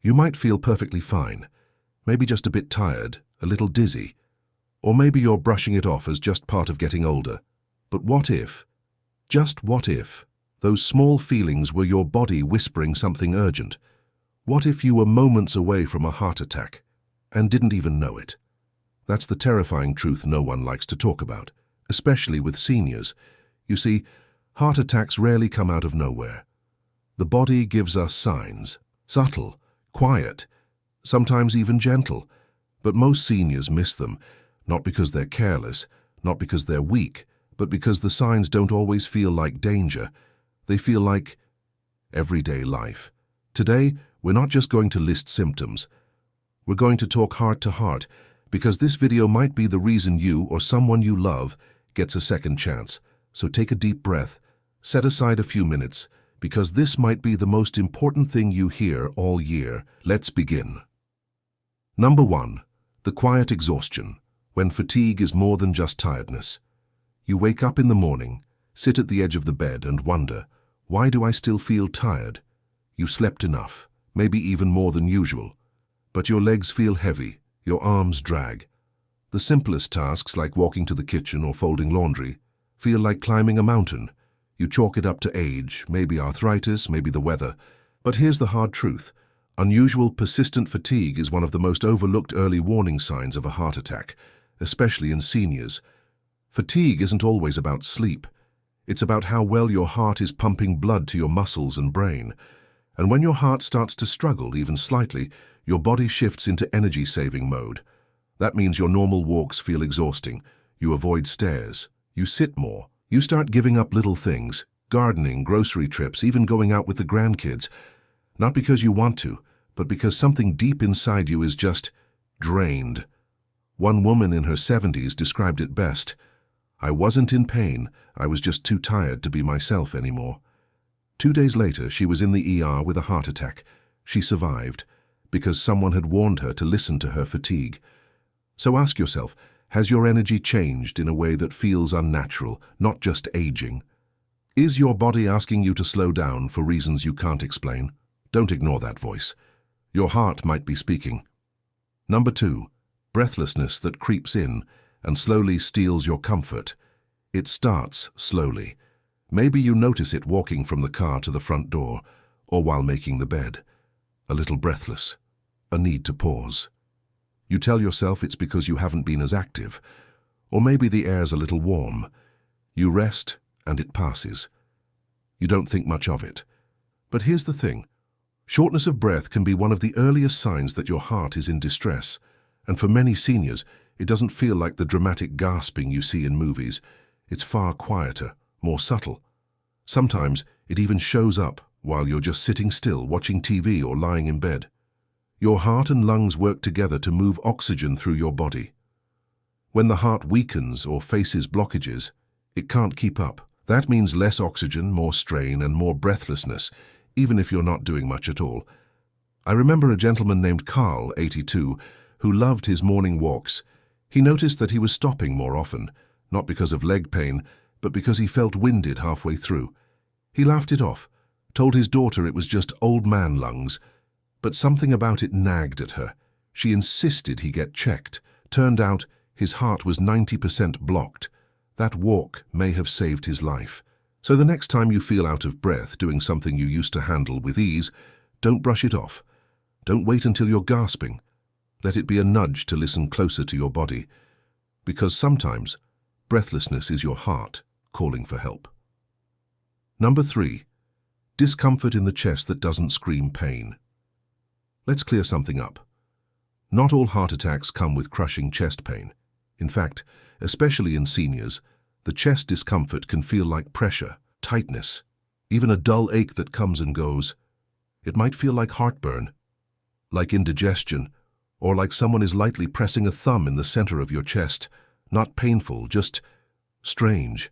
You might feel perfectly fine, maybe just a bit tired, a little dizzy, or maybe you're brushing it off as just part of getting older. But what if, just what if, those small feelings were your body whispering something urgent? What if you were moments away from a heart attack and didn't even know it? That's the terrifying truth no one likes to talk about, especially with seniors. You see, heart attacks rarely come out of nowhere. The body gives us signs, subtle, quiet, sometimes even gentle, but most seniors miss them, not because they're careless, not because they're weak, but because the signs don't always feel like danger. They feel like everyday life. Today, we're not just going to list symptoms. We're going to talk heart to heart, because this video might be the reason you or someone you love gets a second chance. So take a deep breath, set aside a few minutes, because this might be the most important thing you hear all year. Let's begin. Number 1. The quiet exhaustion, when fatigue is more than just tiredness. You wake up in the morning, sit at the edge of the bed and wonder, why do I still feel tired? You slept enough, maybe even more than usual, but your legs feel heavy, your arms drag. The simplest tasks like walking to the kitchen or folding laundry feel like climbing a mountain. You chalk it up to age, maybe arthritis, maybe the weather. But here's the hard truth. Unusual, persistent fatigue is one of the most overlooked early warning signs of a heart attack, especially in seniors. Fatigue isn't always about sleep. It's about how well your heart is pumping blood to your muscles and brain. And when your heart starts to struggle, even slightly, your body shifts into energy-saving mode. That means your normal walks feel exhausting. You avoid stairs. You sit more. You start giving up little things, gardening, grocery trips, even going out with the grandkids. Not because you want to, but because something deep inside you is just drained. One woman in her 70s described it best. I wasn't in pain, I was just too tired to be myself anymore. 2 days later, she was in the ER with a heart attack. She survived, because someone had warned her to listen to her fatigue. So ask yourself, has your energy changed in a way that feels unnatural, not just aging? Is your body asking you to slow down for reasons you can't explain? Don't ignore that voice. Your heart might be speaking. Number 2, breathlessness that creeps in and slowly steals your comfort. It starts slowly. Maybe you notice it walking from the car to the front door, or while making the bed. A little breathless, a need to pause. You tell yourself it's because you haven't been as active, or maybe the air's a little warm. You rest, and it passes. You don't think much of it. But here's the thing. Shortness of breath can be one of the earliest signs that your heart is in distress, and for many seniors, it doesn't feel like the dramatic gasping you see in movies. It's far quieter, more subtle. Sometimes it even shows up while you're just sitting still, watching TV or lying in bed. Your heart and lungs work together to move oxygen through your body. When the heart weakens or faces blockages, it can't keep up. That means less oxygen, more strain, and more breathlessness, even if you're not doing much at all. I remember a gentleman named Carl, 82, who loved his morning walks. He noticed that he was stopping more often, not because of leg pain, but because he felt winded halfway through. He laughed it off, told his daughter it was just old man lungs, but something about it nagged at her. She insisted he get checked. Turned out his heart was 90% blocked. That walk may have saved his life. So the next time you feel out of breath doing something you used to handle with ease, don't brush it off. Don't wait until you're gasping. Let it be a nudge to listen closer to your body, because sometimes breathlessness is your heart calling for help. Number 3, discomfort in the chest that doesn't scream pain. Let's clear something up. Not all heart attacks come with crushing chest pain. In fact, especially in seniors, the chest discomfort can feel like pressure, tightness, even a dull ache that comes and goes. It might feel like heartburn, like indigestion, or like someone is lightly pressing a thumb in the center of your chest. Not painful, just strange.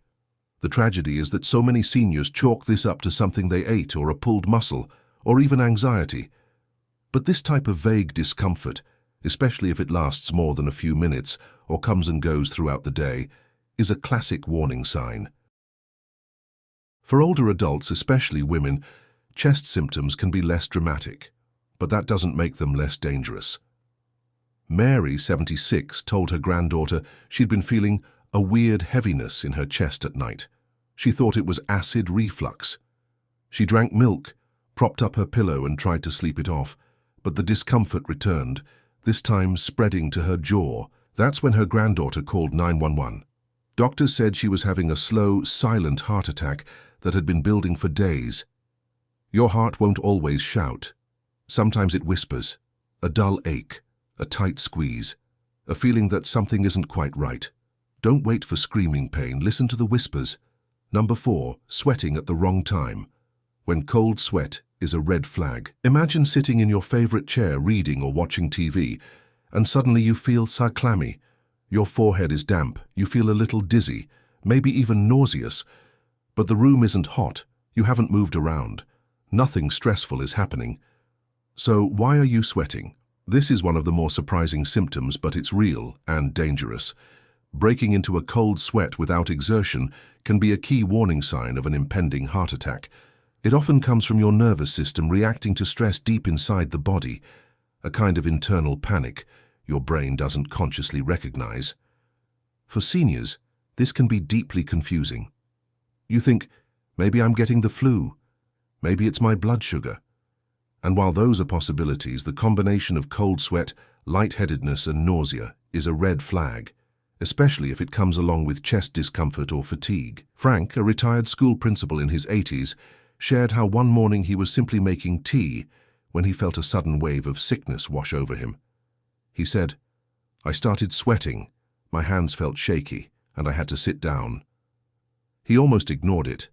The tragedy is that so many seniors chalk this up to something they ate or a pulled muscle, or even anxiety. But this type of vague discomfort, especially if it lasts more than a few minutes or comes and goes throughout the day, is a classic warning sign. For older adults, especially women, chest symptoms can be less dramatic. but that doesn't make them less dangerous. Mary, 76, told her granddaughter she'd been feeling a weird heaviness in her chest at night. She thought it was acid reflux. She drank milk, propped up her pillow and tried to sleep it off, but the discomfort returned, this time spreading to her jaw. That's when her granddaughter called 911. Doctors said she was having a slow, silent heart attack that had been building for days. Your heart won't always shout. Sometimes it whispers, a dull ache, a tight squeeze, a feeling that something isn't quite right. Don't wait for screaming pain, listen to the whispers. Number 4, sweating at the wrong time. When cold sweat is a red flag. Imagine sitting in your favorite chair reading or watching TV, and suddenly you feel clammy. Your forehead is damp, you feel a little dizzy, maybe even nauseous. But the room isn't hot, you haven't moved around. Nothing stressful is happening. So why are you sweating? This is one of the more surprising symptoms, but it's real and dangerous. Breaking into a cold sweat without exertion can be a key warning sign of an impending heart attack. It often comes from your nervous system reacting to stress deep inside the body, a kind of internal panic your brain doesn't consciously recognize. For seniors, this can be deeply confusing. You think, maybe I'm getting the flu, maybe it's my blood sugar. And while those are possibilities, the combination of cold sweat, lightheadedness and nausea is a red flag, especially if it comes along with chest discomfort or fatigue. Frank, a retired school principal in his 80s, shared how one morning he was simply making tea when he felt a sudden wave of sickness wash over him. He said, "I started sweating, my hands felt shaky, and I had to sit down." He almost ignored it,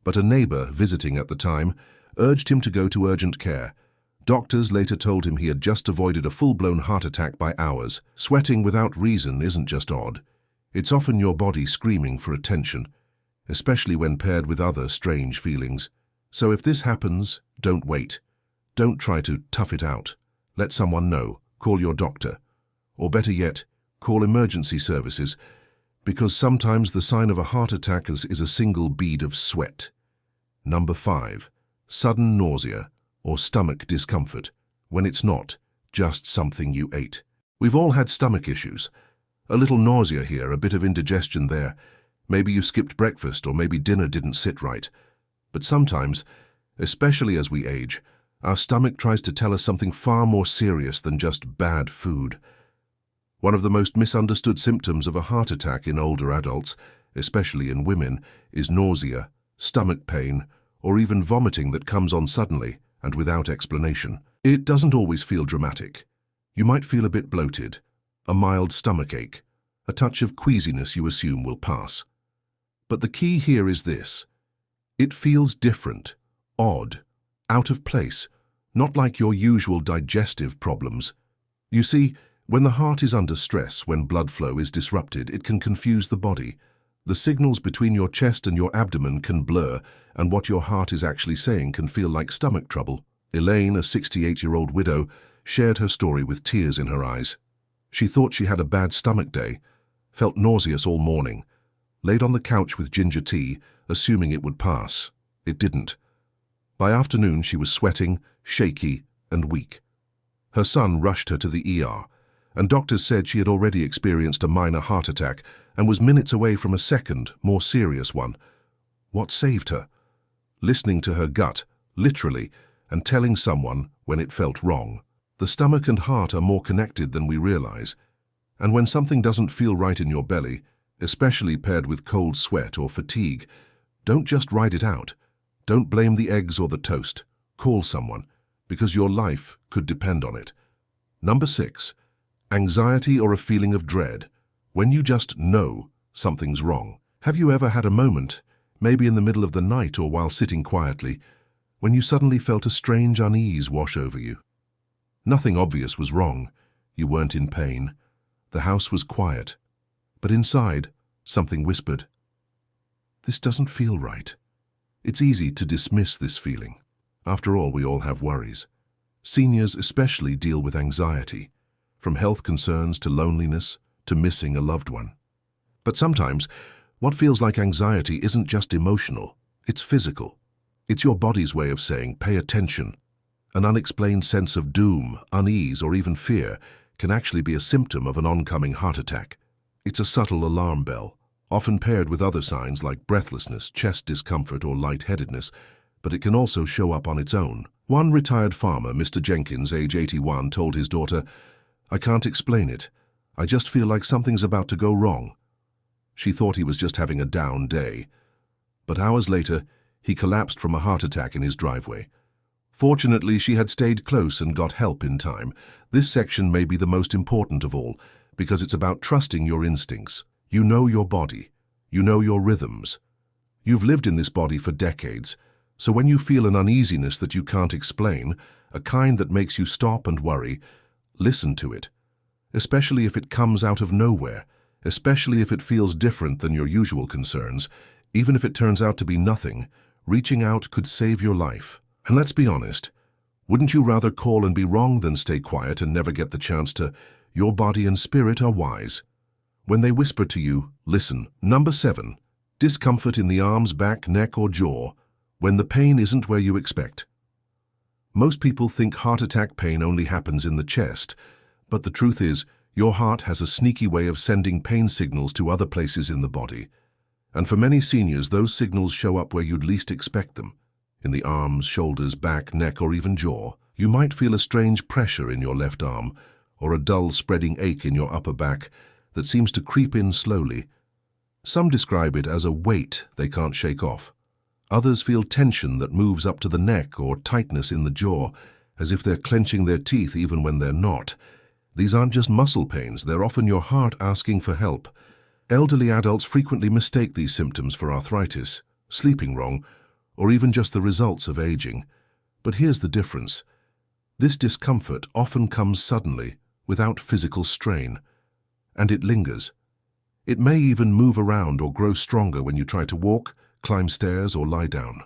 but a neighbor visiting at the time urged him to go to urgent care. Doctors later told him he had just avoided a full-blown heart attack by hours. Sweating without reason isn't just odd. It's often your body screaming for attention, especially when paired with other strange feelings. So if this happens, don't wait. Don't try to tough it out. Let someone know. Call your doctor. Or better yet, call emergency services, because sometimes the sign of a heart attack is a single bead of sweat. Number 5. Sudden nausea or stomach discomfort, when it's not just something you ate. We've all had stomach issues. A little nausea here, a bit of indigestion there. Maybe you skipped breakfast or maybe dinner didn't sit right. But sometimes, especially as we age, our stomach tries to tell us something far more serious than just bad food. One of the most misunderstood symptoms of a heart attack in older adults, especially in women, is nausea, stomach pain, or even vomiting that comes on suddenly and without explanation. It doesn't always feel dramatic. You might feel a bit bloated, a mild stomach ache, a touch of queasiness you assume will pass. But the key here is this. It feels different, odd, out of place, not like your usual digestive problems. You see, when the heart is under stress, when blood flow is disrupted, it can confuse the body. The signals between your chest and your abdomen can blur, and what your heart is actually saying can feel like stomach trouble. Elaine, a 68-year-old widow, shared her story with tears in her eyes. She thought she had a bad stomach day, felt nauseous all morning, laid on the couch with ginger tea, assuming it would pass. It didn't. By afternoon, she was sweating, shaky, and weak. Her son rushed her to the ER, and doctors said she had already experienced a minor heart attack and was minutes away from a second, more serious one. What saved her? Listening to her gut, literally, and telling someone when it felt wrong. The stomach and heart are more connected than we realize, and when something doesn't feel right in your belly, especially paired with cold sweat or fatigue, don't just ride it out. Don't blame the eggs or the toast. Call someone, because your life could depend on it. Number 6. Anxiety or a feeling of dread, when you just know something's wrong. Have you ever had a moment, maybe in the middle of the night or while sitting quietly, when you suddenly felt a strange unease wash over you? Nothing obvious was wrong. You weren't in pain. The house was quiet. But inside, something whispered, "This doesn't feel right." It's easy to dismiss this feeling. After all, we all have worries. Seniors especially deal with anxiety, from health concerns to loneliness to missing a loved one. But sometimes, what feels like anxiety isn't just emotional, it's physical. It's your body's way of saying, "Pay attention. An unexplained sense of doom, unease, or even fear can actually be a symptom of an oncoming heart attack. It's a subtle alarm bell, often paired with other signs like breathlessness, chest discomfort, or lightheadedness, but it can also show up on its own. One retired farmer, Mr. Jenkins, age 81, told his daughter, "I can't explain it. I just feel like something's about to go wrong." She thought he was just having a down day. But hours later, he collapsed from a heart attack in his driveway. Fortunately, she had stayed close and got help in time. This section may be the most important of all, because it's about trusting your instincts. You know your body. You know your rhythms. You've lived in this body for decades, so when you feel an uneasiness that you can't explain, a kind that makes you stop and worry, listen to it. Especially if it comes out of nowhere, especially if it feels different than your usual concerns, even if it turns out to be nothing, reaching out could save your life. And let's be honest, wouldn't you rather call and be wrong than stay quiet and never get the chance to? Your body and spirit are wise. When they whisper to you, listen. Number 7, discomfort in the arms, back, neck, or jaw, when the pain isn't where you expect. Most people think heart attack pain only happens in the chest, but the truth is, your heart has a sneaky way of sending pain signals to other places in the body. And for many seniors, those signals show up where you'd least expect them. In the arms, shoulders, back, neck, or even jaw. You might feel a strange pressure in your left arm, or a dull spreading ache in your upper back that seems to creep in slowly. Some describe it as a weight they can't shake off. Others feel tension that moves up to the neck or tightness in the jaw, as if they're clenching their teeth even when they're not. These aren't just muscle pains, they're often your heart asking for help. Elderly adults frequently mistake these symptoms for arthritis, sleeping wrong, or even just the results of aging. But here's the difference. This discomfort often comes suddenly, without physical strain, and it lingers. It may even move around or grow stronger when you try to walk, climb stairs, or lie down.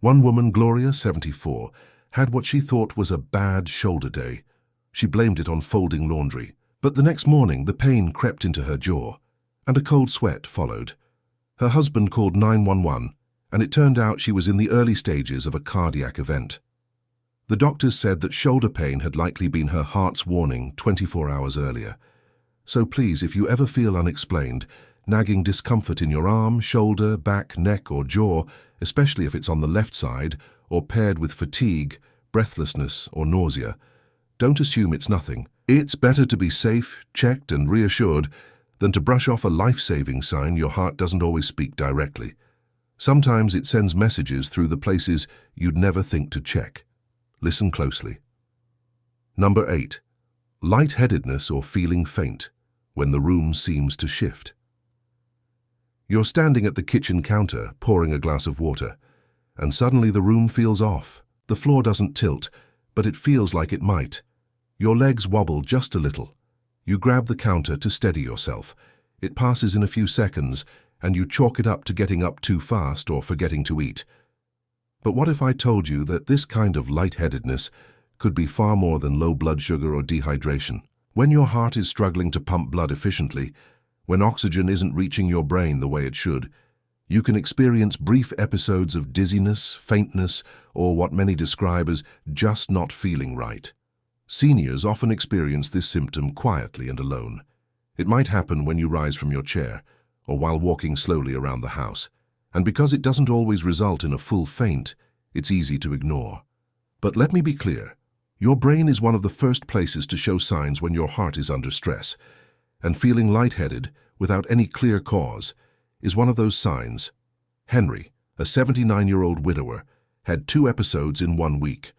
One woman, Gloria, 74, had what she thought was a bad shoulder day. She blamed it on folding laundry. But the next morning, the pain crept into her jaw, and a cold sweat followed. Her husband called 911, and it turned out she was in the early stages of a cardiac event. The doctors said that shoulder pain had likely been her heart's warning 24 hours earlier. So please, if you ever feel unexplained, nagging discomfort in your arm, shoulder, back, neck, or jaw, especially if it's on the left side, or paired with fatigue, breathlessness, or nausea, don't assume it's nothing. It's better to be safe, checked, and reassured than to brush off a life-saving sign your heart doesn't always speak directly. Sometimes it sends messages through the places you'd never think to check. Listen closely. Number 8. Lightheadedness or feeling faint, when the room seems to shift. You're standing at the kitchen counter, pouring a glass of water, and suddenly the room feels off. The floor doesn't tilt, but it feels like it might. Your legs wobble just a little. You grab the counter to steady yourself. It passes in a few seconds, and you chalk it up to getting up too fast or forgetting to eat. But what if I told you that this kind of lightheadedness could be far more than low blood sugar or dehydration? When your heart is struggling to pump blood efficiently, when oxygen isn't reaching your brain the way it should, you can experience brief episodes of dizziness, faintness, or what many describe as just not feeling right. Seniors often experience this symptom quietly and alone. It might happen when you rise from your chair, or while walking slowly around the house. And because it doesn't always result in a full faint, it's easy to ignore. But let me be clear, your brain is one of the first places to show signs when your heart is under stress, and feeling lightheaded without any clear cause is one of those signs. Henry, a 79-year-old widower, had 2 episodes in 1 week.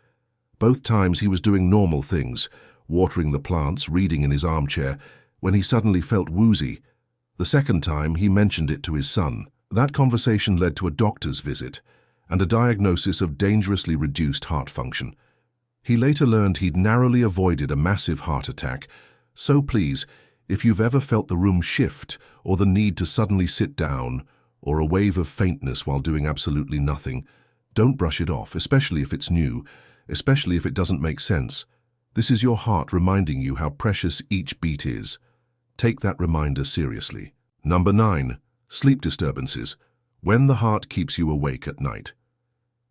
Both times he was doing normal things, watering the plants, reading in his armchair, when he suddenly felt woozy. The second time he mentioned it to his son. That conversation led to a doctor's visit and a diagnosis of dangerously reduced heart function. He later learned he'd narrowly avoided a massive heart attack. So please, if you've ever felt the room shift or the need to suddenly sit down or a wave of faintness while doing absolutely nothing, don't brush it off, especially if it's new, especially if it doesn't make sense. This is your heart reminding you how precious each beat is. Take that reminder seriously. Number 9. Sleep disturbances, when the heart keeps you awake at night.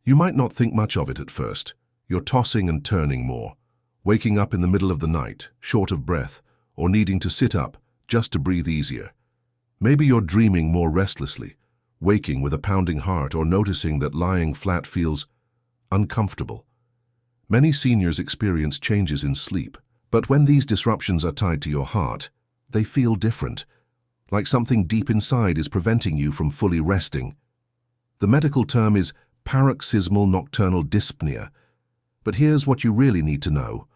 You might not think much of it at first. You're tossing and turning more, waking up in the middle of the night, short of breath, or needing to sit up just to breathe easier. Maybe you're dreaming more restlessly, waking with a pounding heart, or noticing that lying flat feels uncomfortable. Many seniors experience changes in sleep, but when these disruptions are tied to your heart, they feel different, like something deep inside is preventing you from fully resting. The medical term is paroxysmal nocturnal dyspnea, but here's what you really need to know.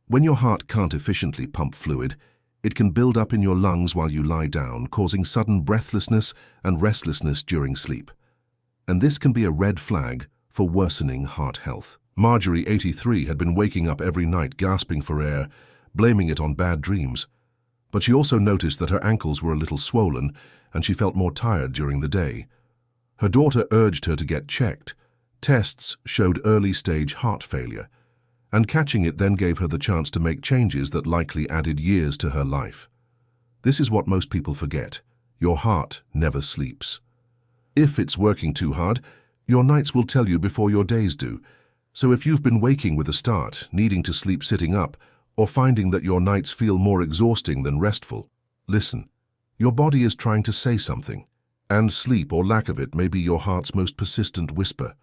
When your heart can't efficiently pump fluid, it can build up in your lungs while you lie down, causing sudden breathlessness and restlessness during sleep. And this can be a red flag for worsening heart health. Marjorie, 83, had been waking up every night gasping for air, blaming it on bad dreams. But she also noticed that her ankles were a little swollen and she felt more tired during the day. Her daughter urged her to get checked. Tests showed early-stage heart failure, and catching it then gave her the chance to make changes that likely added years to her life. This is what most people forget. Your heart never sleeps. If it's working too hard, your nights will tell you before your days do. So if you've been waking with a start, needing to sleep sitting up, or finding that your nights feel more exhausting than restful, listen. Your body is trying to say something, and sleep or lack of it may be your heart's most persistent whisper.